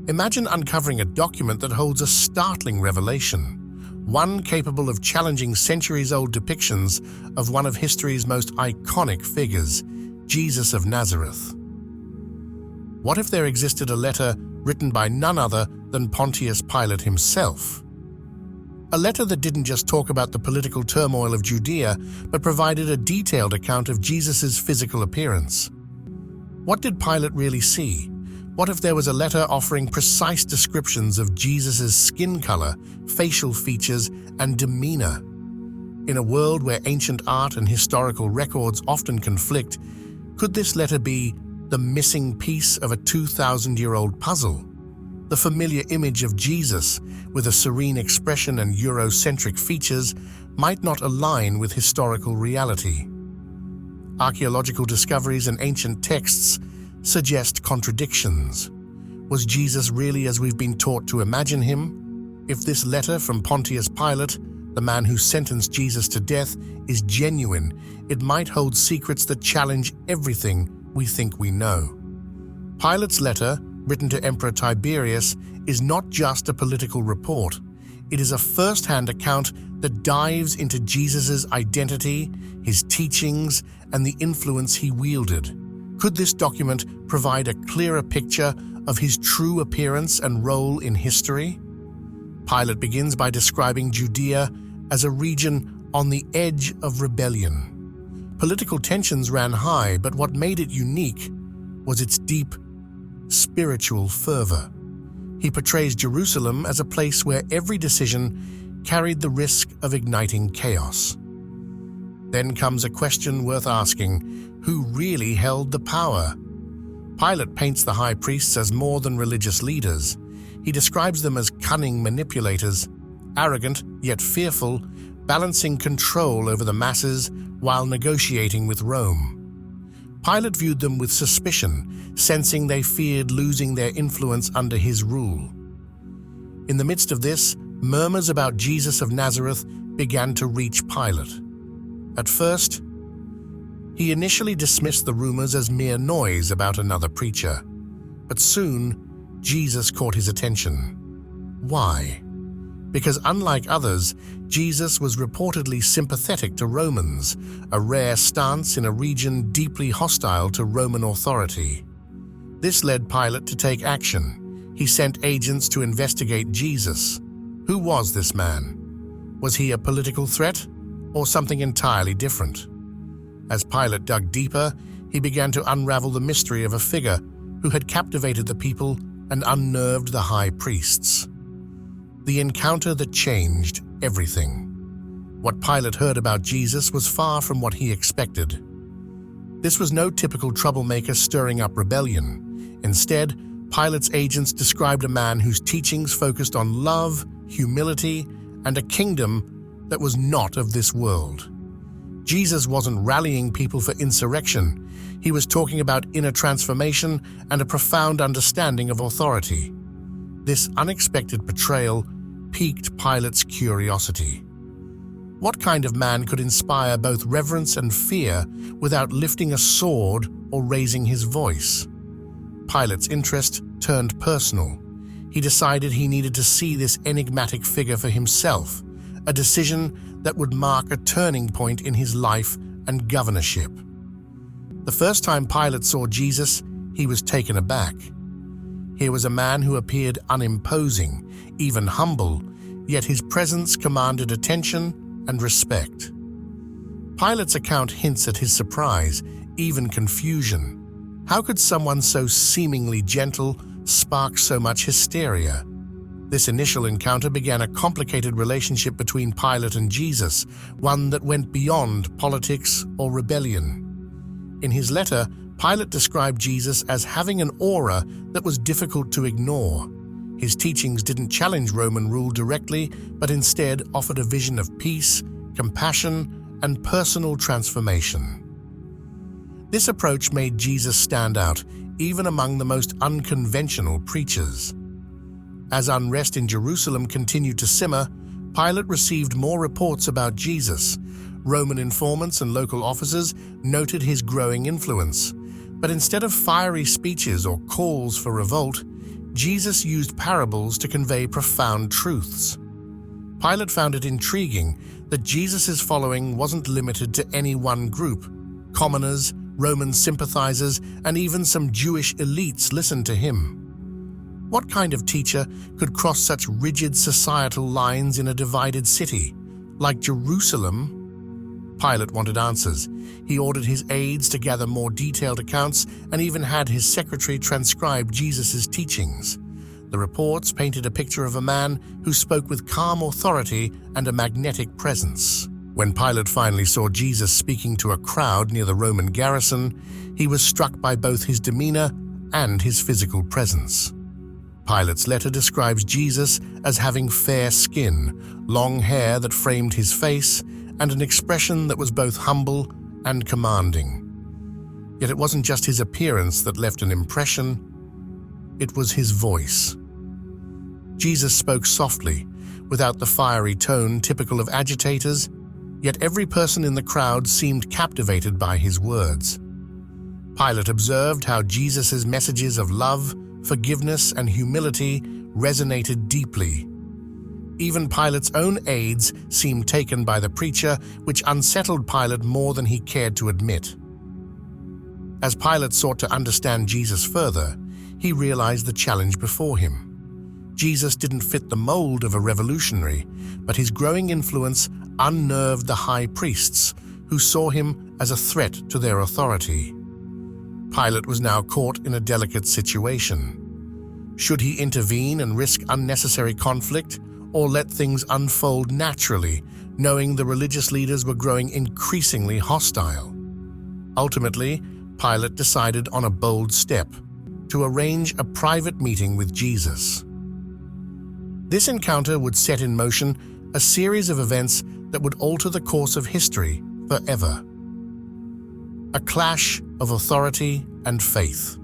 Imagine uncovering a document that holds a startling revelation, one capable of challenging centuries-old depictions of one of history's most iconic figures, Jesus of Nazareth. What if there existed a letter written by none other than Pontius Pilate himself? A letter that didn't just talk about the political turmoil of Judea, but provided a detailed account of Jesus' physical appearance. What did Pilate really see? What if there was a letter offering precise descriptions of Jesus' skin color, facial features, and demeanor? In a world where ancient art and historical records often conflict, could this letter be the missing piece of a 2,000-year-old puzzle? The familiar image of Jesus, with a serene expression and Eurocentric features, might not align with historical reality. Archaeological discoveries and ancient texts suggest contradictions. Was Jesus really as we've been taught to imagine him? If this letter from Pontius Pilate, the man who sentenced Jesus to death, is genuine, it might hold secrets that challenge everything we think we know. Pilate's letter, written to Emperor Tiberius, is not just a political report. It is a first-hand account that dives into Jesus' identity, his teachings, and the influence he wielded. Could this document provide a clearer picture of his true appearance and role in history? Pilate begins by describing Judea as a region on the edge of rebellion. Political tensions ran high, but what made it unique was its deep spiritual fervor. He portrays Jerusalem as a place where every decision carried the risk of igniting chaos. Then comes a question worth asking: who really held the power? Pilate paints the high priests as more than religious leaders. He describes them as cunning manipulators, arrogant yet fearful, balancing control over the masses while negotiating with Rome. Pilate viewed them with suspicion, sensing they feared losing their influence under his rule. In the midst of this, murmurs about Jesus of Nazareth began to reach Pilate. At first, he initially dismissed the rumors as mere noise about another preacher. But soon, Jesus caught his attention. Why? Because unlike others, Jesus was reportedly sympathetic to Romans, a rare stance in a region deeply hostile to Roman authority. This led Pilate to take action. He sent agents to investigate Jesus. Who was this man? Was he a political threat, or something entirely different? As Pilate dug deeper, he began to unravel the mystery of a figure who had captivated the people and unnerved the high priests. The encounter that changed everything. What Pilate heard about Jesus was far from what he expected. This was no typical troublemaker stirring up rebellion. Instead, Pilate's agents described a man whose teachings focused on love, humility, and a kingdom that was not of this world. Jesus wasn't rallying people for insurrection. He was talking about inner transformation and a profound understanding of authority. This unexpected portrayal piqued Pilate's curiosity. What kind of man could inspire both reverence and fear without lifting a sword or raising his voice? Pilate's interest turned personal. He decided he needed to see this enigmatic figure for himself, a decision that would mark a turning point in his life and governorship. The first time Pilate saw Jesus, he was taken aback. Here was a man who appeared unimposing, even humble, yet his presence commanded attention and respect. Pilate's account hints at his surprise, even confusion. How could someone so seemingly gentle spark so much hysteria? This initial encounter began a complicated relationship between Pilate and Jesus, one that went beyond politics or rebellion. In his letter, Pilate described Jesus as having an aura that was difficult to ignore. His teachings didn't challenge Roman rule directly, but instead offered a vision of peace, compassion, and personal transformation. This approach made Jesus stand out, even among the most unconventional preachers. As unrest in Jerusalem continued to simmer, Pilate received more reports about Jesus. Roman informants and local officers noted his growing influence. But instead of fiery speeches or calls for revolt, Jesus used parables to convey profound truths. Pilate found it intriguing that Jesus' following wasn't limited to any one group. Commoners, Roman sympathizers, and even some Jewish elites listened to him. What kind of teacher could cross such rigid societal lines in a divided city, like Jerusalem? Pilate wanted answers. He ordered his aides to gather more detailed accounts and even had his secretary transcribe Jesus' teachings. The reports painted a picture of a man who spoke with calm authority and a magnetic presence. When Pilate finally saw Jesus speaking to a crowd near the Roman garrison, he was struck by both his demeanor and his physical presence. Pilate's letter describes Jesus as having fair skin, long hair that framed his face, and an expression that was both humble and commanding. Yet it wasn't just his appearance that left an impression, it was his voice. Jesus spoke softly, without the fiery tone typical of agitators, yet every person in the crowd seemed captivated by his words. Pilate observed how Jesus' messages of love, forgiveness, and humility resonated deeply. Even Pilate's own aides seemed taken by the preacher, which unsettled Pilate more than he cared to admit. As Pilate sought to understand Jesus further, he realized the challenge before him. Jesus didn't fit the mold of a revolutionary, but his growing influence unnerved the high priests, who saw him as a threat to their authority. Pilate was now caught in a delicate situation. Should he intervene and risk unnecessary conflict, or let things unfold naturally, knowing the religious leaders were growing increasingly hostile? Ultimately, Pilate decided on a bold step: to arrange a private meeting with Jesus. This encounter would set in motion a series of events that would alter the course of history forever. A clash of authority and faith.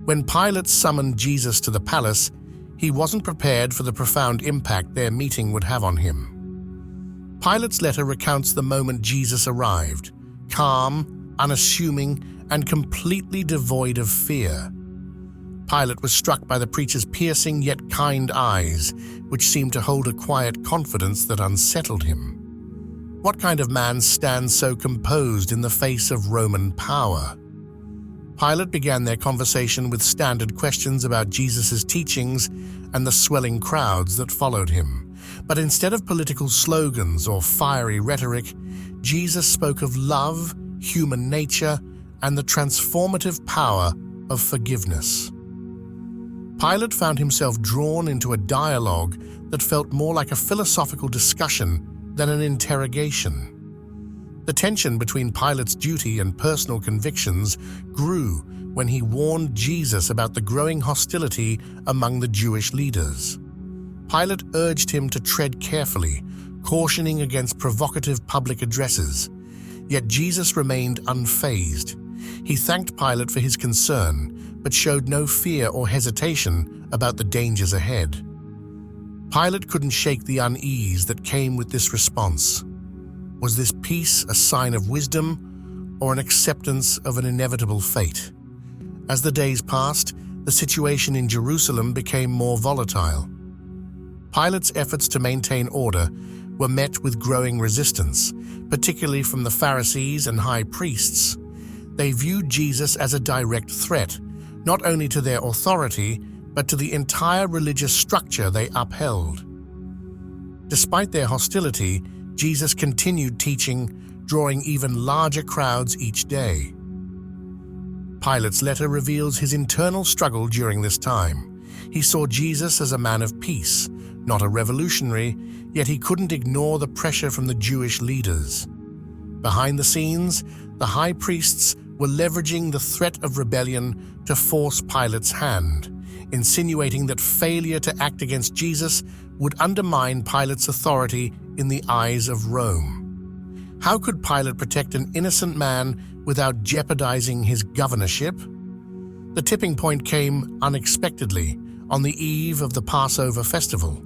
When Pilate summoned Jesus to the palace, he wasn't prepared for the profound impact their meeting would have on him. Pilate's letter recounts the moment Jesus arrived, calm, unassuming, and completely devoid of fear. Pilate was struck by the preacher's piercing yet kind eyes, which seemed to hold a quiet confidence that unsettled him. What kind of man stands so composed in the face of Roman power? Pilate began their conversation with standard questions about Jesus' teachings and the swelling crowds that followed him. But instead of political slogans or fiery rhetoric, Jesus spoke of love, human nature, and the transformative power of forgiveness. Pilate found himself drawn into a dialogue that felt more like a philosophical discussion than an interrogation. The tension between Pilate's duty and personal convictions grew when he warned Jesus about the growing hostility among the Jewish leaders. Pilate urged him to tread carefully, cautioning against provocative public addresses. Yet Jesus remained unfazed. He thanked Pilate for his concern, but showed no fear or hesitation about the dangers ahead. Pilate couldn't shake the unease that came with this response. Was this peace a sign of wisdom or an acceptance of an inevitable fate? As the days passed, the situation in Jerusalem became more volatile. Pilate's efforts to maintain order were met with growing resistance, particularly from the Pharisees and high priests. They viewed Jesus as a direct threat, not only to their authority, but to the entire religious structure they upheld. Despite their hostility, Jesus continued teaching, drawing even larger crowds each day. Pilate's letter reveals his internal struggle during this time. He saw Jesus as a man of peace, not a revolutionary, yet he couldn't ignore the pressure from the Jewish leaders. Behind the scenes, the high priests were leveraging the threat of rebellion to force Pilate's hand, insinuating that failure to act against Jesus would undermine Pilate's authority in the eyes of Rome. How could Pilate protect an innocent man without jeopardizing his governorship? The tipping point came unexpectedly on the eve of the Passover festival.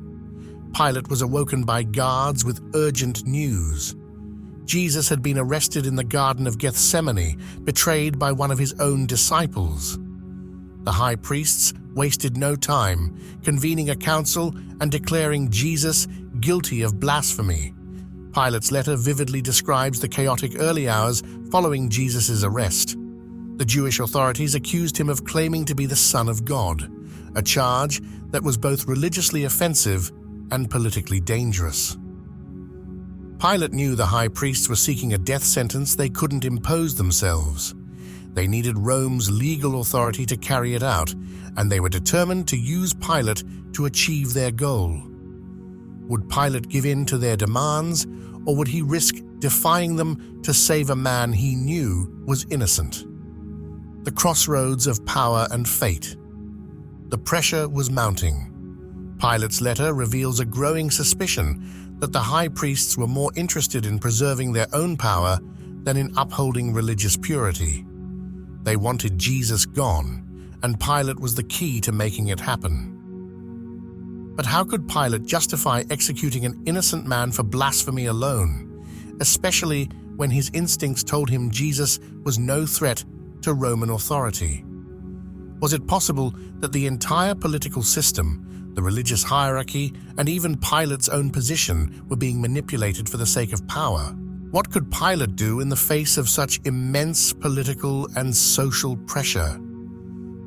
Pilate was awoken by guards with urgent news. Jesus had been arrested in the Garden of Gethsemane, betrayed by one of his own disciples. The high priests wasted no time, convening a council and declaring Jesus guilty of blasphemy. Pilate's letter vividly describes the chaotic early hours following Jesus' arrest. The Jewish authorities accused him of claiming to be the Son of God, a charge that was both religiously offensive and politically dangerous. Pilate knew the high priests were seeking a death sentence they couldn't impose themselves. They needed Rome's legal authority to carry it out, and they were determined to use Pilate to achieve their goal. Would Pilate give in to their demands, or would he risk defying them to save a man he knew was innocent? The crossroads of power and fate. The pressure was mounting. Pilate's letter reveals a growing suspicion that the high priests were more interested in preserving their own power than in upholding religious purity. They wanted Jesus gone, and Pilate was the key to making it happen. But how could Pilate justify executing an innocent man for blasphemy alone, especially when his instincts told him Jesus was no threat to Roman authority? Was it possible that the entire political system, the religious hierarchy, and even Pilate's own position were being manipulated for the sake of power? What could Pilate do in the face of such immense political and social pressure?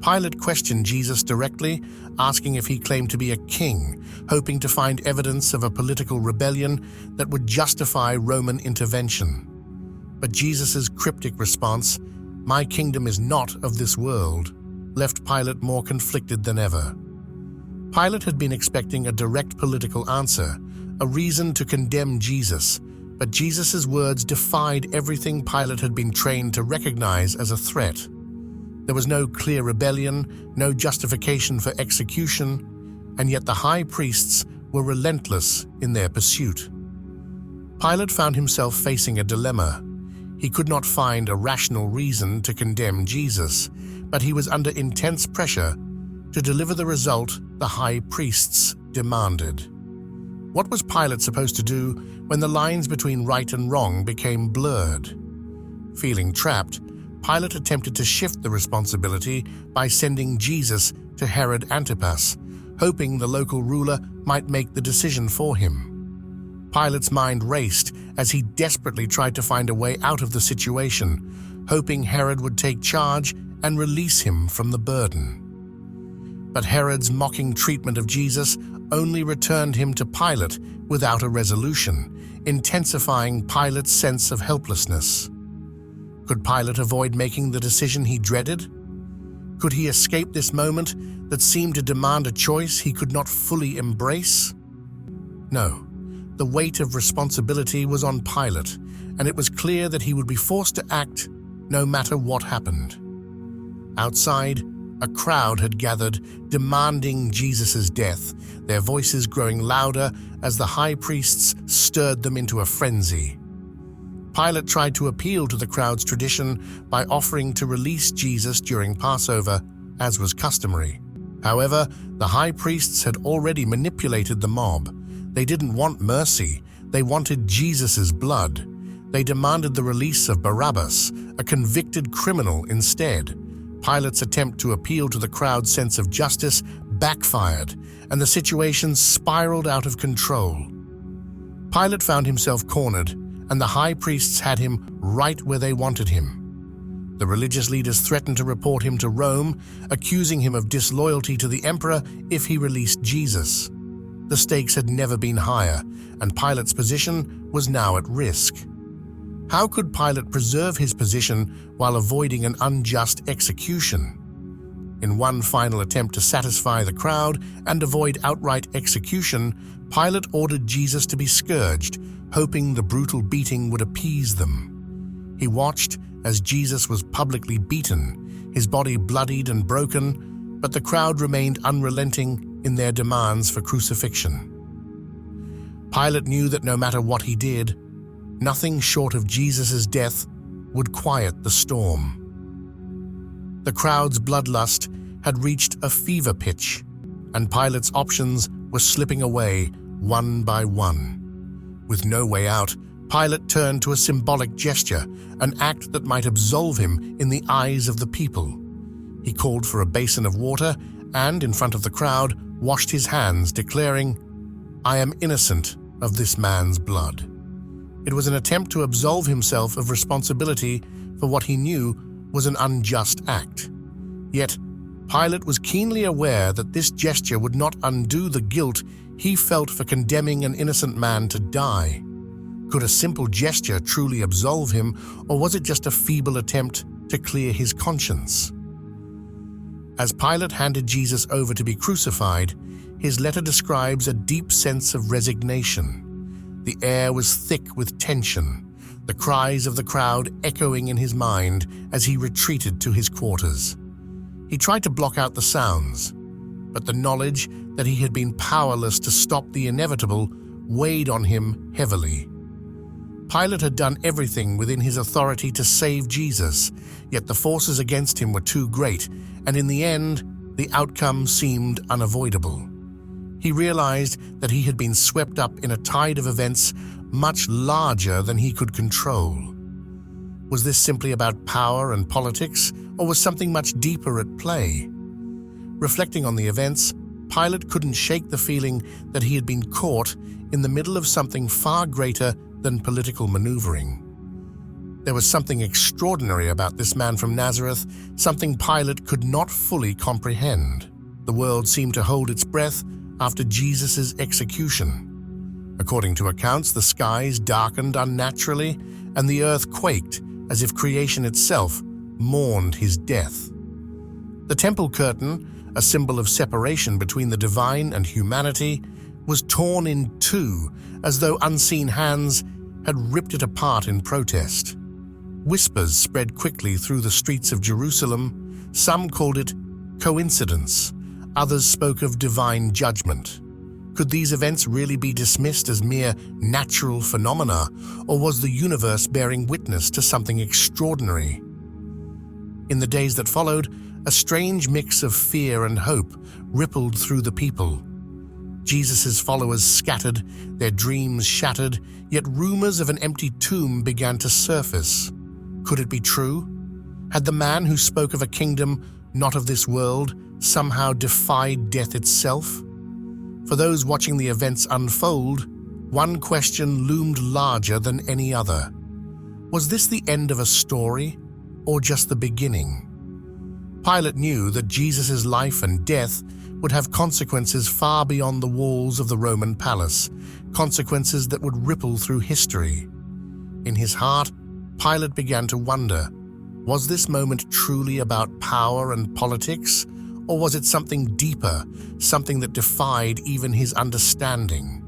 Pilate questioned Jesus directly, asking if he claimed to be a king, hoping to find evidence of a political rebellion that would justify Roman intervention. But Jesus' cryptic response, "My kingdom is not of this world," left Pilate more conflicted than ever. Pilate had been expecting a direct political answer, a reason to condemn Jesus, but Jesus' words defied everything Pilate had been trained to recognize as a threat. There was no clear rebellion, no justification for execution, and yet the high priests were relentless in their pursuit. Pilate found himself facing a dilemma. He could not find a rational reason to condemn Jesus, but he was under intense pressure to deliver the result the high priests demanded. What was Pilate supposed to do when the lines between right and wrong became blurred? Feeling trapped, Pilate attempted to shift the responsibility by sending Jesus to Herod Antipas, hoping the local ruler might make the decision for him. Pilate's mind raced as he desperately tried to find a way out of the situation, hoping Herod would take charge and release him from the burden. But Herod's mocking treatment of Jesus only returned him to Pilate without a resolution, intensifying Pilate's sense of helplessness. Could Pilate avoid making the decision he dreaded? Could he escape this moment that seemed to demand a choice he could not fully embrace? No. The weight of responsibility was on Pilate, and it was clear that he would be forced to act no matter what happened. Outside, a crowd had gathered, demanding Jesus' death, their voices growing louder as the high priests stirred them into a frenzy. Pilate tried to appeal to the crowd's tradition by offering to release Jesus during Passover, as was customary. However, the high priests had already manipulated the mob. They didn't want mercy, they wanted Jesus' blood. They demanded the release of Barabbas, a convicted criminal, instead. Pilate's attempt to appeal to the crowd's sense of justice backfired, and the situation spiraled out of control. Pilate found himself cornered, and the high priests had him right where they wanted him. The religious leaders threatened to report him to Rome, accusing him of disloyalty to the emperor if he released Jesus. The stakes had never been higher, and Pilate's position was now at risk. How could Pilate preserve his position while avoiding an unjust execution? In one final attempt to satisfy the crowd and avoid outright execution, Pilate ordered Jesus to be scourged, hoping the brutal beating would appease them. He watched as Jesus was publicly beaten, his body bloodied and broken, but the crowd remained unrelenting in their demands for crucifixion. Pilate knew that no matter what he did, nothing short of Jesus' death would quiet the storm. The crowd's bloodlust had reached a fever pitch, and Pilate's options were slipping away one by one. With no way out, Pilate turned to a symbolic gesture, an act that might absolve him in the eyes of the people. He called for a basin of water and, in front of the crowd, washed his hands, declaring, "I am innocent of this man's blood." It was an attempt to absolve himself of responsibility for what he knew was an unjust act. Yet, Pilate was keenly aware that this gesture would not undo the guilt he felt for condemning an innocent man to die. Could a simple gesture truly absolve him, or was it just a feeble attempt to clear his conscience? As Pilate handed Jesus over to be crucified, his letter describes a deep sense of resignation. The air was thick with tension, the cries of the crowd echoing in his mind as he retreated to his quarters. He tried to block out the sounds, but the knowledge that he had been powerless to stop the inevitable weighed on him heavily. Pilate had done everything within his authority to save Jesus, yet the forces against him were too great, and in the end, the outcome seemed unavoidable. He realized that he had been swept up in a tide of events much larger than he could control. Was this simply about power and politics, or was something much deeper at play? Reflecting on the events, Pilate couldn't shake the feeling that he had been caught in the middle of something far greater than political maneuvering. There was something extraordinary about this man from Nazareth, something Pilate could not fully comprehend. The world seemed to hold its breath after Jesus' execution. According to accounts, the skies darkened unnaturally, and the earth quaked as if creation itself mourned his death. The temple curtain, a symbol of separation between the divine and humanity, was torn in two as though unseen hands had ripped it apart in protest. Whispers spread quickly through the streets of Jerusalem. Some called it coincidence. Others spoke of divine judgment. Could these events really be dismissed as mere natural phenomena, or was the universe bearing witness to something extraordinary? In the days that followed, a strange mix of fear and hope rippled through the people. Jesus' followers scattered, their dreams shattered, yet rumors of an empty tomb began to surface. Could it be true? Had the man who spoke of a kingdom not of this world somehow defied death itself? For those watching the events unfold, one question loomed larger than any other. Was this the end of a story, or just the beginning? Pilate knew that Jesus' life and death would have consequences far beyond the walls of the Roman palace, consequences that would ripple through history. In his heart, Pilate began to wonder, was this moment truly about power and politics, or was it something deeper, something that defied even his understanding?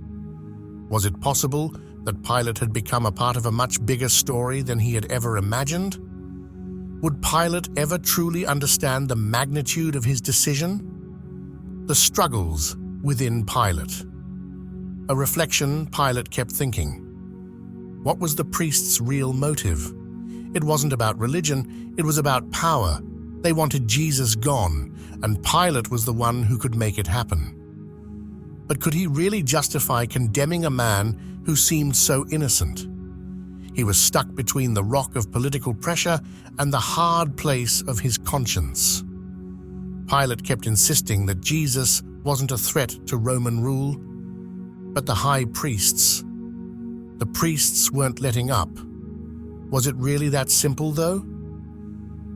Was it possible that Pilate had become a part of a much bigger story than he had ever imagined? Would Pilate ever truly understand the magnitude of his decision? The struggles within Pilate. A reflection Pilate kept thinking. What was the priest's real motive? It wasn't about religion, it was about power. They wanted Jesus gone, and Pilate was the one who could make it happen. But could he really justify condemning a man who seemed so innocent? He was stuck between the rock of political pressure and the hard place of his conscience. Pilate kept insisting that Jesus wasn't a threat to Roman rule, but the high priests. The priests weren't letting up. Was it really that simple, though?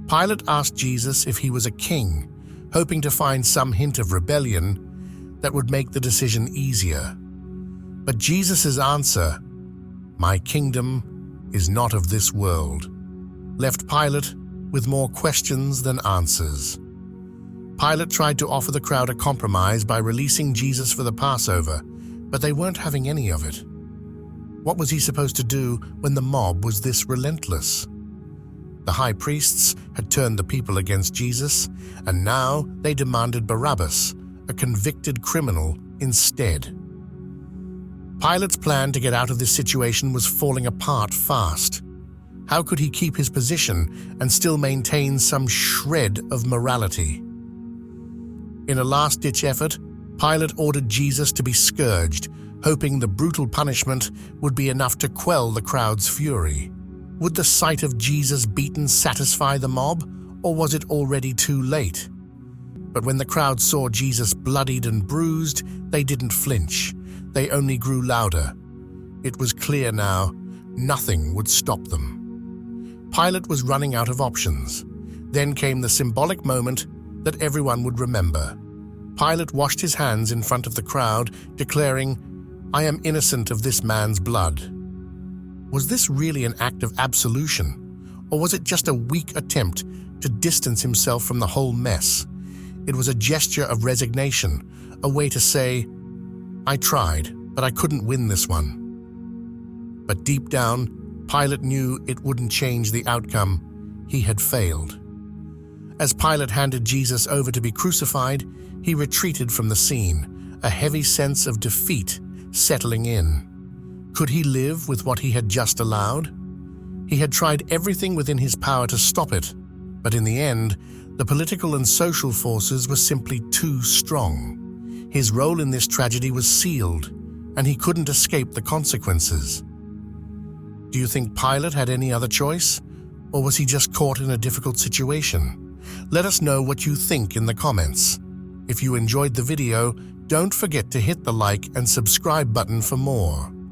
Pilate asked Jesus if he was a king, hoping to find some hint of rebellion that would make the decision easier. But Jesus' answer, "My kingdom is not of this world," left Pilate with more questions than answers. Pilate tried to offer the crowd a compromise by releasing Jesus for the Passover, but they weren't having any of it. What was he supposed to do when the mob was this relentless? The high priests had turned the people against Jesus, and now they demanded Barabbas, a convicted criminal, instead. Pilate's plan to get out of this situation was falling apart fast. How could he keep his position and still maintain some shred of morality? In a last-ditch effort, Pilate ordered Jesus to be scourged, hoping the brutal punishment would be enough to quell the crowd's fury. Would the sight of Jesus beaten satisfy the mob, Or was it already too late? But when the crowd saw Jesus bloodied and bruised, they didn't flinch. They only grew louder. It was clear now, nothing would stop them. Pilate was running out of options. Then came the symbolic moment that everyone would remember. Pilate washed his hands in front of the crowd, declaring, "I am innocent of this man's blood." Was this really an act of absolution, or was it just a weak attempt to distance himself from the whole mess? It was a gesture of resignation, a way to say, "I tried, but I couldn't win this one." But deep down, Pilate knew it wouldn't change the outcome. He had failed. As Pilate handed Jesus over to be crucified, he retreated from the scene, a heavy sense of defeat settling in. Could he live with what he had just allowed? He had tried everything within his power to stop it, but in the end, the political and social forces were simply too strong. His role in this tragedy was sealed, and he couldn't escape the consequences. Do you think Pilate had any other choice, or was he just caught in a difficult situation? Let us know what you think in the comments. If you enjoyed the video, don't forget to hit the like and subscribe button for more.